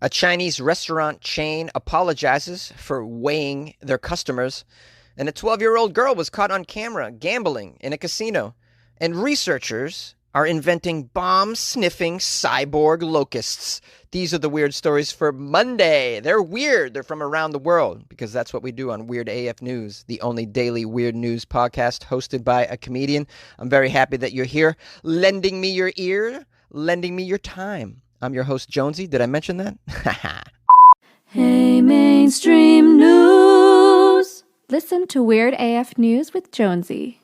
A Chinese restaurant chain apologizes for weighing their customers, and a 12-year-old girl was caught on camera gambling in a casino. And researchers are inventing bomb-sniffing cyborg locusts. These are the weird stories for Monday. They're weird. They're from around the world because that's what we do on Weird AF News, the only daily weird news podcast hosted by a comedian. I'm very happy that you're here, lending me your ear, lending me your time. I'm your host, Jonesy. Did I mention that? Hey, mainstream news. Listen to Weird AF News with Jonesy.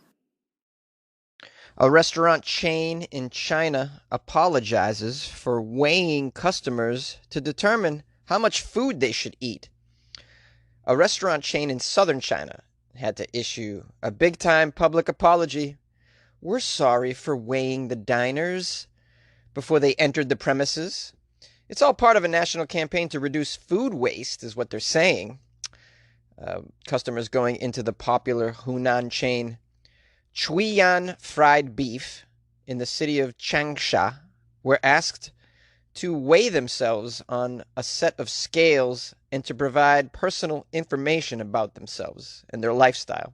A restaurant chain in China apologizes for weighing customers to determine how much food they should eat. A restaurant chain in southern China had to issue a big-time public apology. We're sorry for weighing the diners before they entered the premises. It's all part of a national campaign to reduce food waste, is what they're saying. Customers going into the popular Hunan chain Chuyan Fried Beef in the city of Changsha were asked to weigh themselves on a set of scales and to provide personal information about themselves and their lifestyle.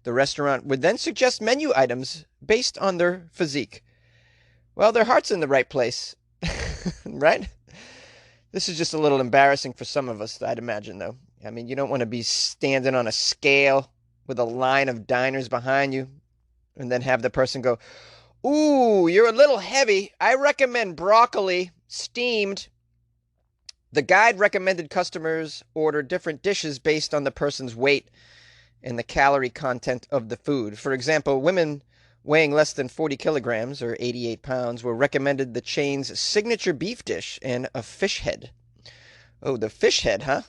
The restaurant would then suggest menu items based on their physique. Well, their heart's in the right place, right? This is just a little embarrassing for some of us, I'd imagine, though. I mean, you don't want to be standing on a scale with a line of diners behind you and then have the person go, "Ooh, you're a little heavy. I recommend broccoli, steamed." The guide recommended customers order different dishes based on the person's weight and the calorie content of the food. For example, women weighing less than 40 kilograms or 88 pounds were recommended the chain's signature beef dish and a fish head. Oh, the fish head, huh?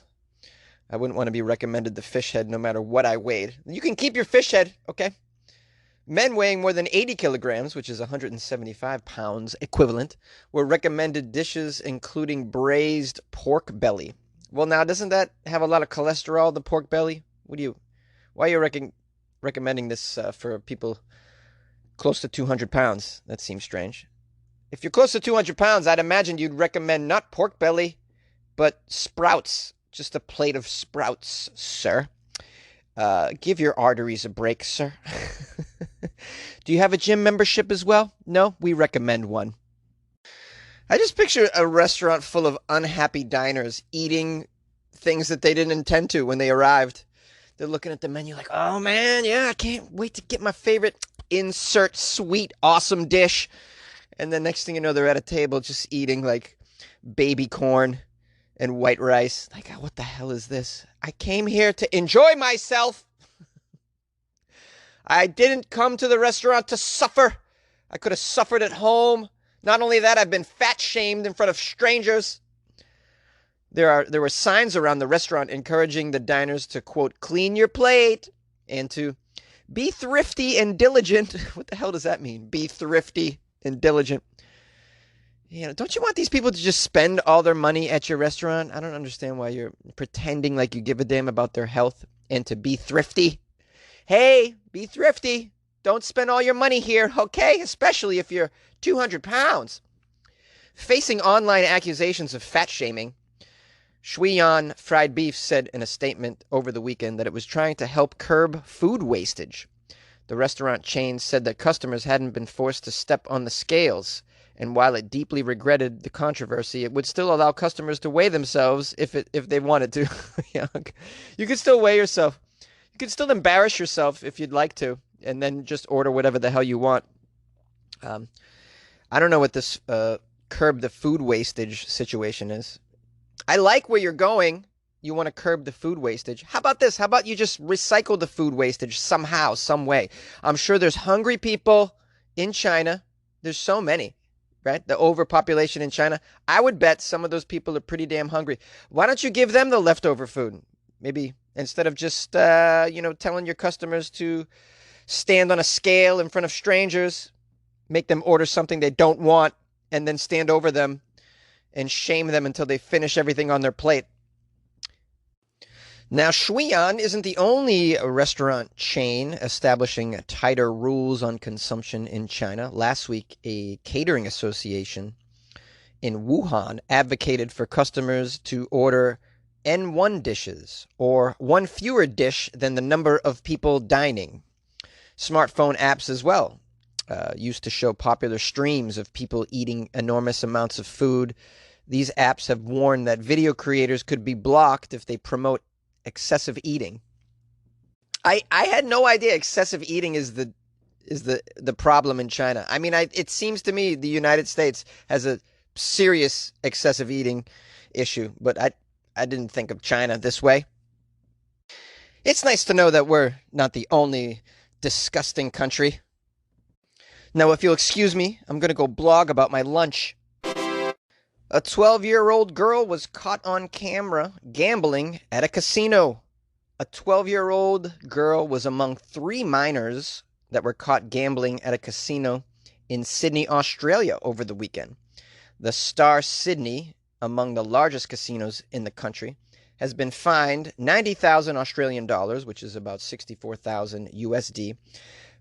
I wouldn't want to be recommended the fish head no matter what I weighed. You can keep your fish head, okay? Men weighing more than 80 kilograms, which is 175 pounds equivalent, were recommended dishes including braised pork belly. Well, now, doesn't that have a lot of cholesterol, the pork belly? Why are you recommending this for people close to 200 pounds? That seems strange. If you're close to 200 pounds, I'd imagine you'd recommend not pork belly, but sprouts. Just a plate of sprouts, sir. Give your arteries a break, sir. Do you have a gym membership as well? No? We recommend one. I just picture a restaurant full of unhappy diners eating things that they didn't intend to when they arrived. They're looking at the menu like, "Oh man, yeah, I can't wait to get my favorite insert sweet awesome dish." And the next thing you know, they're at a table just eating like baby corn and white rice. Like, what the hell is this? I came here to enjoy myself. I didn't come to the restaurant to suffer. I could have suffered at home. Not only that, I've been fat shamed in front of strangers. There were signs around the restaurant encouraging the diners to, quote, "clean your plate" and to be thrifty and diligent. What the hell does that mean? Be thrifty and diligent. Don't you want these people to just spend all their money at your restaurant? I don't understand why you're pretending like you give a damn about their health and to be thrifty. Hey, be thrifty. Don't spend all your money here, okay? Especially if you're 200 pounds. Facing online accusations of fat shaming, Shuyan Fried Beef said in a statement over the weekend that it was trying to help curb food wastage. The restaurant chain said that customers hadn't been forced to step on the scales, and while it deeply regretted the controversy, it would still allow customers to weigh themselves if they wanted to. You could still weigh yourself. You could still embarrass yourself if you'd like to, and then just order whatever the hell you want. I don't know what this curb the food wastage situation is. I like where you're going. You want to curb the food wastage. How about this? How about you just recycle the food wastage somehow, some way? I'm sure there's hungry people in China. There's so many, right? The overpopulation in China. I would bet some of those people are pretty damn hungry. Why don't you give them the leftover food? Maybe instead of just, telling your customers to stand on a scale in front of strangers, make them order something they don't want, and then stand over them and shame them until they finish everything on their plate. Now, Shuyan isn't the only restaurant chain establishing tighter rules on consumption in China. Last week, a catering association in Wuhan advocated for customers to order N1 dishes, or one fewer dish than the number of people dining. Smartphone apps as well used to show popular streams of people eating enormous amounts of food. These apps have warned that video creators could be blocked if they promote excessive eating. I had no idea excessive eating is the problem in China. I mean, it seems to me the United States has a serious excessive eating issue, but I didn't think of China this way. It's nice to know that we're not the only disgusting country. Now, if you'll excuse me, I'm going to go blog about my lunch. A 12-year-old girl was caught on camera gambling at a casino. A 12-year-old girl was among 3 minors that were caught gambling at a casino in Sydney, Australia over the weekend. The Star Sydney, among the largest casinos in the country, has been fined 90,000 Australian dollars, which is about 64,000 USD,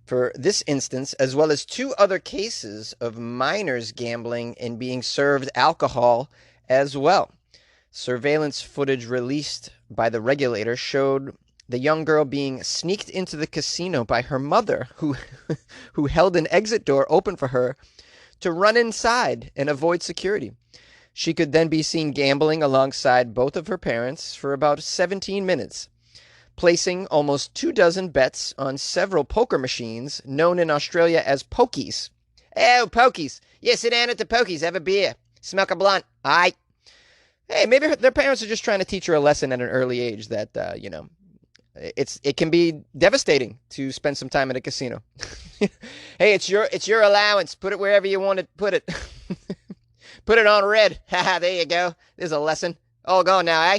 for this instance, as well as 2 other cases of minors gambling and being served alcohol as well. Surveillance footage released by the regulator showed the young girl being sneaked into the casino by her mother, who held an exit door open for her to run inside and avoid security. She could then be seen gambling alongside both of her parents for about 17 minutes, placing almost 24 bets on several poker machines known in Australia as pokies. Oh, pokies. Yeah, sit down at the pokies, have a beer, smoke a blunt. Aye. Hey, maybe their parents are just trying to teach her a lesson at an early age that, it can be devastating to spend some time at a casino. Hey, it's your allowance. Put it wherever you want to put it. Put it on red. Haha, there you go. There's a lesson. All gone now, eh?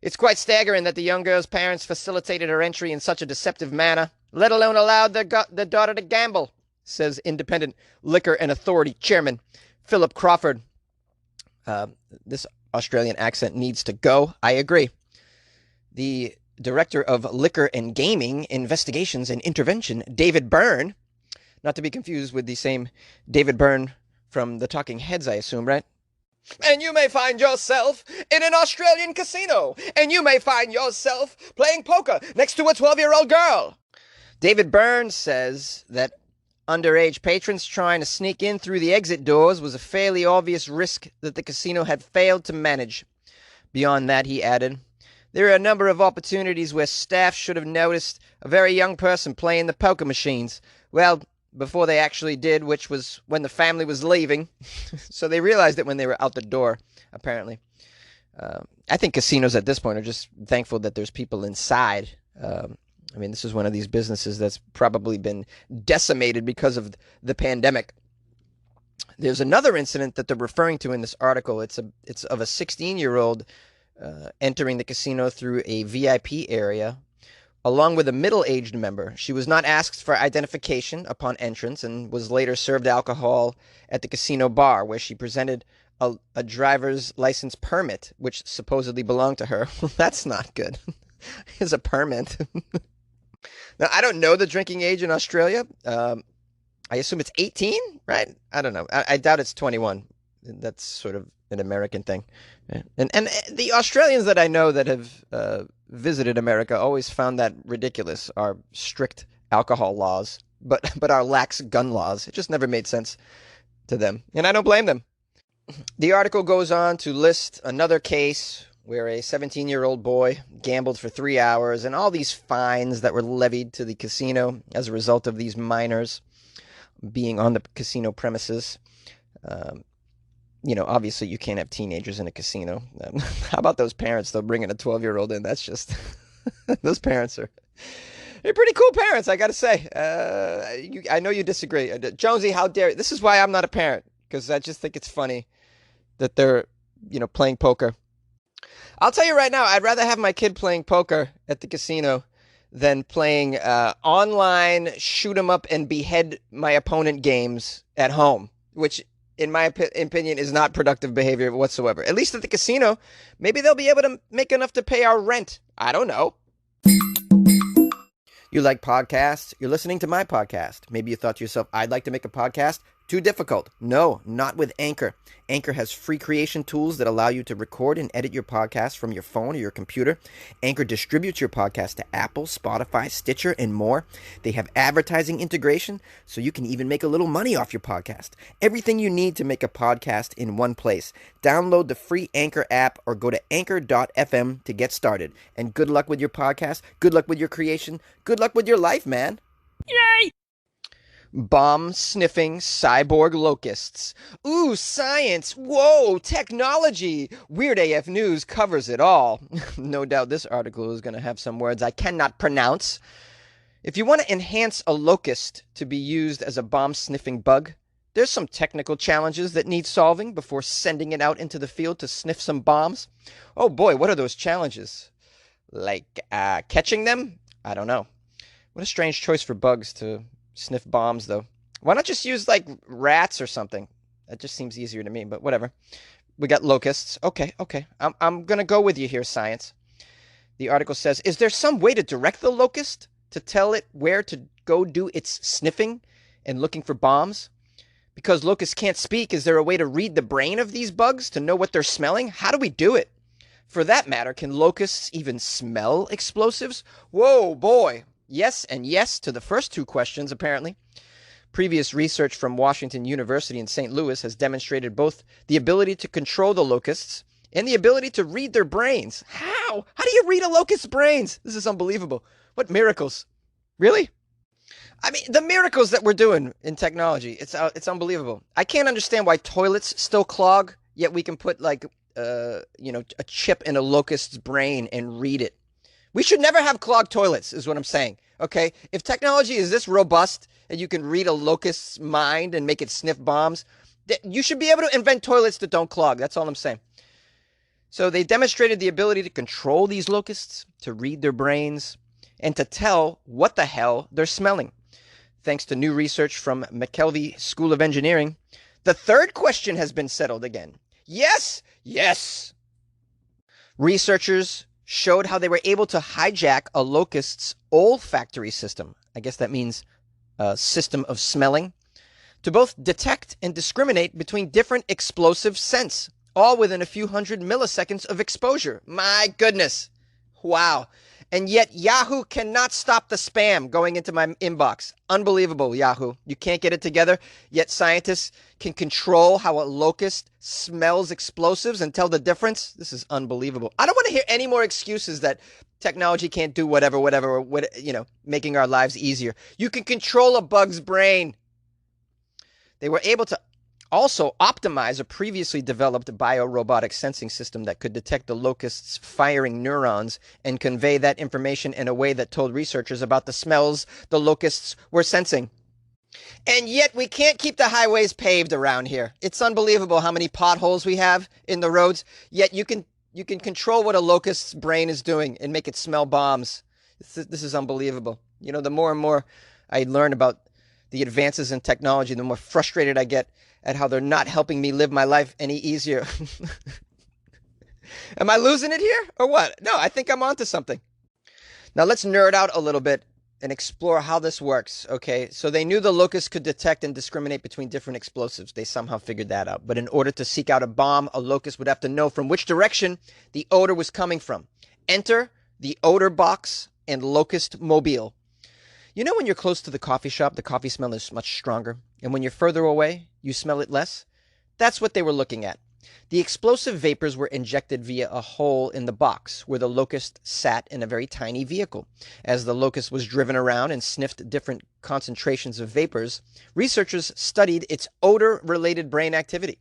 It's quite staggering that the young girl's parents facilitated her entry in such a deceptive manner, let alone allowed their daughter to gamble, says Independent Liquor and Authority Chairman Philip Crawford. This Australian accent needs to go. I agree. The Director of Liquor and Gaming Investigations and Intervention, David Byrne, not to be confused with the same David Byrne from the Talking Heads, I assume, right? And you may find yourself in an Australian casino, and you may find yourself playing poker next to a 12-year-old girl. David Byrne says that underage patrons trying to sneak in through the exit doors was a fairly obvious risk that the casino had failed to manage. Beyond that, he added, there are a number of opportunities where staff should have noticed a very young person playing the poker machines. Well, before they actually did, which was when the family was leaving. So they realized it when they were out the door, apparently. I think casinos at this point are just thankful that there's people inside. I mean, this is one of these businesses that's probably been decimated because of the pandemic. There's another incident that they're referring to in this article. It's of a 16-year-old entering the casino through a VIP area along with a middle-aged member. She was not asked for identification upon entrance and was later served alcohol at the casino bar, where she presented a driver's license permit, which supposedly belonged to her. Well, that's not good. Here's a permit. Now, I don't know the drinking age in Australia. I assume it's 18, right? I don't know. I doubt it's 21. That's sort of an American thing. And the Australians that I know that have visited America always found that ridiculous, our strict alcohol laws, but our lax gun laws. It just never made sense to them, and I don't blame them. The article goes on to list another case where a 17-year-old boy gambled for 3 hours, and all these fines that were levied to the casino as a result of these minors being on the casino premises. Obviously you can't have teenagers in a casino. How about those parents, though, bringing a 12-year-old in? That's just, those parents they're pretty cool parents, I got to say. I know you disagree. Jonesy, how dare you? This is why I'm not a parent, because I just think it's funny that they're, playing poker. I'll tell you right now, I'd rather have my kid playing poker at the casino than playing online shoot 'em up and behead my opponent games at home, which in my opinion is not productive behavior whatsoever. At least at the casino, maybe they'll be able to make enough to pay our rent. I don't know. You like podcasts? You're listening to my podcast. Maybe you thought to yourself, I'd like to make a podcast. Too difficult? No, not with Anchor. Anchor has free creation tools that allow you to record and edit your podcast from your phone or your computer. Anchor distributes your podcast to Apple, Spotify, Stitcher, and more. They have advertising integration, so you can even make a little money off your podcast. Everything you need to make a podcast in one place. Download the free Anchor app or go to anchor.fm to get started. And good luck with your podcast. Good luck with your creation. Good luck with your life, man. Yay! Bomb-sniffing cyborg locusts. Ooh, science! Whoa, technology! Weird AF News covers it all. No doubt this article is going to have some words I cannot pronounce. If you want to enhance a locust to be used as a bomb-sniffing bug, there's some technical challenges that need solving before sending it out into the field to sniff some bombs. Oh boy, what are those challenges? Like, catching them? I don't know. What a strange choice for bugs to sniff bombs, though. Why not just use, like, rats or something? That just seems easier to me, but whatever. We got locusts. Okay. I'm going to go with you here, science. The article says, is there some way to direct the locust to tell it where to go do its sniffing and looking for bombs? Because locusts can't speak, is there a way to read the brain of these bugs to know what they're smelling? How do we do it? For that matter, can locusts even smell explosives? Whoa, boy. Yes and yes to the first two questions, apparently. Previous research from Washington University in St. Louis has demonstrated both the ability to control the locusts and the ability to read their brains. How? How do you read a locust's brains? This is unbelievable. What miracles? Really? I mean, the miracles that we're doing in technology, it's unbelievable. I can't understand why toilets still clog, yet we can put, like, a chip in a locust's brain and read it. We should never have clogged toilets, is what I'm saying, okay? If technology is this robust and you can read a locust's mind and make it sniff bombs, you should be able to invent toilets that don't clog. That's all I'm saying. So they demonstrated the ability to control these locusts, to read their brains, and to tell what the hell they're smelling. Thanks to new research from McKelvey School of Engineering, the third question has been settled again. Yes! Researchers showed how they were able to hijack a locust's olfactory system. I guess that means a system of smelling, to both detect and discriminate between different explosive scents, all within a few hundred milliseconds of exposure. My goodness. Wow. And yet Yahoo cannot stop the spam going into my inbox. Unbelievable, Yahoo. You can't get it together, yet scientists can control how a locust smells explosives and tell the difference. This is unbelievable. I don't want to hear any more excuses that technology can't do whatever, making our lives easier. You can control a bug's brain. They were able to also optimize a previously developed biorobotic sensing system that could detect the locust's firing neurons and convey that information in a way that told researchers about the smells the locusts were sensing. And yet we can't keep the highways paved around here. It's unbelievable how many potholes we have in the roads, yet you can control what a locust's brain is doing and make it smell bombs. This is unbelievable. You know, the more and more I learn about the advances in technology, the more frustrated I get at how they're not helping me live my life any easier. Am I losing it here or what? No, I think I'm onto something. Now let's nerd out a little bit and explore how this works, okay? So they knew the locust could detect and discriminate between different explosives. They somehow figured that out. But in order to seek out a bomb, a locust would have to know from which direction the odor was coming from. Enter the odor box and locust mobile. You know when you're close to the coffee shop, the coffee smell is much stronger, and when you're further away, you smell it less? That's what they were looking at. The explosive vapors were injected via a hole in the box where the locust sat in a very tiny vehicle. As the locust was driven around and sniffed different concentrations of vapors, researchers studied its odor-related brain activity.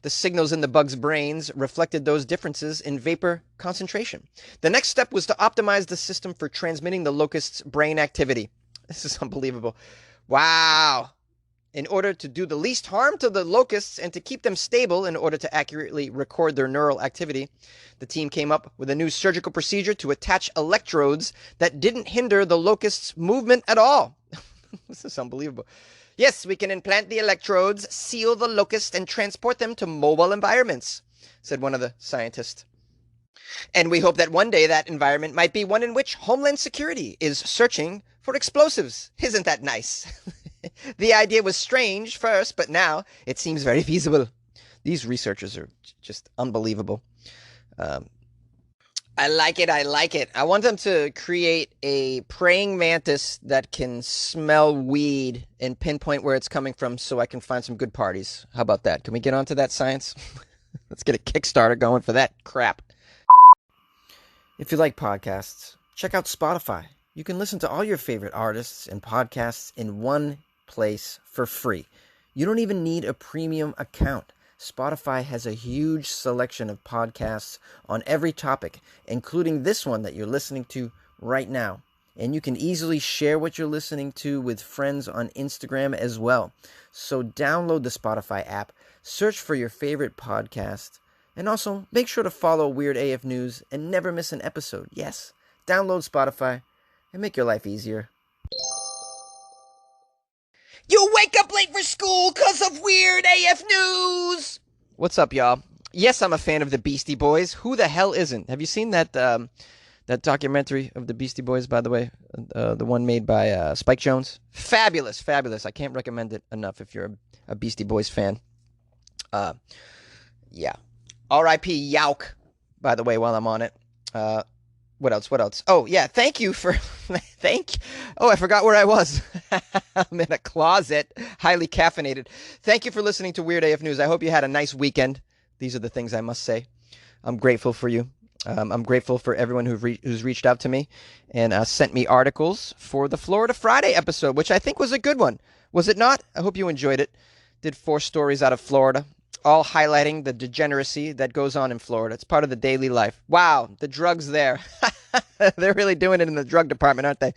The signals in the bug's brains reflected those differences in vapor concentration. The next step was to optimize the system for transmitting the locust's brain activity. This is unbelievable. Wow. In order to do the least harm to the locusts and to keep them stable in order to accurately record their neural activity, the team came up with a new surgical procedure to attach electrodes that didn't hinder the locust's movement at all. This is unbelievable. Yes, we can implant the electrodes, seal the locust, and transport them to mobile environments, said one of the scientists. And we hope that one day that environment might be one in which Homeland Security is searching for explosives. Isn't that nice? The idea was strange first, but now it seems very feasible. These researchers are just unbelievable. Um, I like it. I like it. I want them to create a praying mantis that can smell weed and pinpoint where it's coming from so I can find some good parties. How about that? Can we get onto that science? Let's get a Kickstarter going for that crap. If you like podcasts, check out Spotify. You can listen to all your favorite artists and podcasts in one place for free. You don't even need a premium account. Spotify has a huge selection of podcasts on every topic, including this one that you're listening to right now. And you can easily share what you're listening to with friends on Instagram as well. So download the Spotify app, search for your favorite podcast, and also make sure to follow Weird AF News and never miss an episode. Yes, download Spotify and make your life easier. You wake up late for school because of Weird AF News! What's up, y'all? Yes, I'm a fan of the Beastie Boys. Who the hell isn't? Have you seen that that documentary of the Beastie Boys, by the way? The one made by Spike Jonze? Fabulous, fabulous. I can't recommend it enough if you're a Beastie Boys fan. Yeah. R.I.P. Yauk, by the way, while I'm on it. What else? Oh, yeah, thank you for... Oh, I forgot where I was. I'm in a closet, highly caffeinated. Thank you for listening to Weird AF News. I hope you had a nice weekend. These are the things I must say. I'm grateful for you. I'm grateful for everyone who's reached out to me and sent me articles for the Florida Friday episode, which I think was a good one. Was it not? I hope you enjoyed it. Did 4 stories out of Florida, all highlighting the degeneracy that goes on in Florida. It's part of the daily life. Wow, the drugs there. They're really doing it in the drug department, aren't they?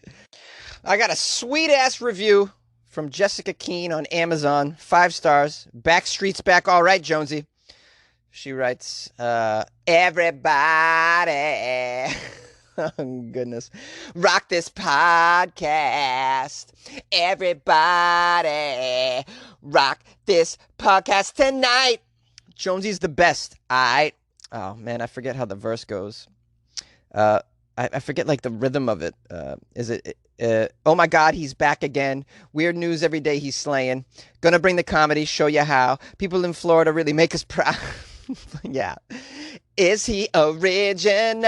I got a sweet-ass review from Jessica Keene on Amazon. 5 stars. Backstreet's back all right, Jonesy. She writes, everybody, oh goodness, rock this podcast. Everybody, rock this podcast tonight. Jonesy's the best. Oh man, I forget how the verse goes. I forget like the rhythm of it. Is it? Oh my God, he's back again. Weird news every day. He's slaying. Gonna bring the comedy. Show you how. People in Florida really make us proud. Yeah. Is he original?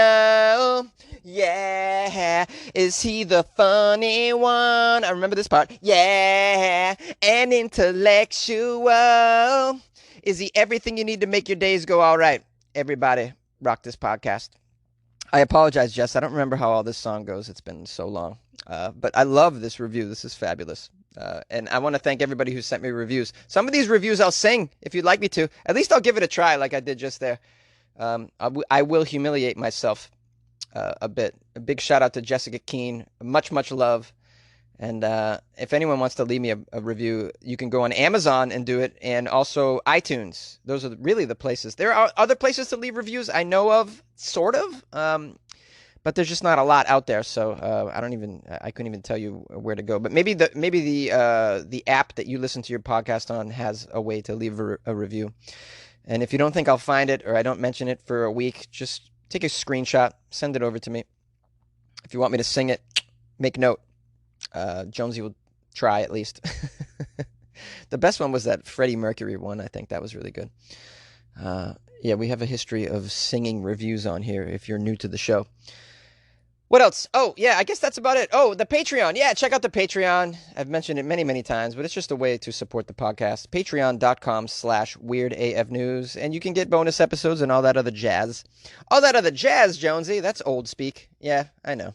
Yeah. Is he the funny one? I remember this part. Yeah. And intellectual. Is he everything you need to make your days go all right? Everybody, rock this podcast. I apologize, Jess. I don't remember how all this song goes. It's been so long. But I love this review. This is fabulous. And I want to thank everybody who sent me reviews. Some of these reviews I'll sing if you'd like me to. At least I'll give it a try like I did just there. I will humiliate myself a bit. A big shout out to Jessica Keene. Much, much love. And if anyone wants to leave me a review, you can go on Amazon and do it, and also iTunes. Those are really the places. There are other places to leave reviews I know of, sort of, but there's just not a lot out there. So I couldn't even tell you where to go. But maybe the app that you listen to your podcast on has a way to leave a review. And if you don't think I'll find it or I don't mention it for a week, just take a screenshot, send it over to me. If you want me to sing it, make note. Jonesy will try at least. The best one was that Freddie Mercury one. I think that was really good. Yeah, we have a history of singing reviews on here if you're new to the show. What else? Oh, yeah, I guess that's about it. Oh, the Patreon. Yeah, check out the Patreon. I've mentioned it many, many times, but it's just a way to support the podcast. Patreon.com/WeirdAFNews. And you can get bonus episodes and all that other jazz. All that other jazz, Jonesy. That's old speak. Yeah, I know.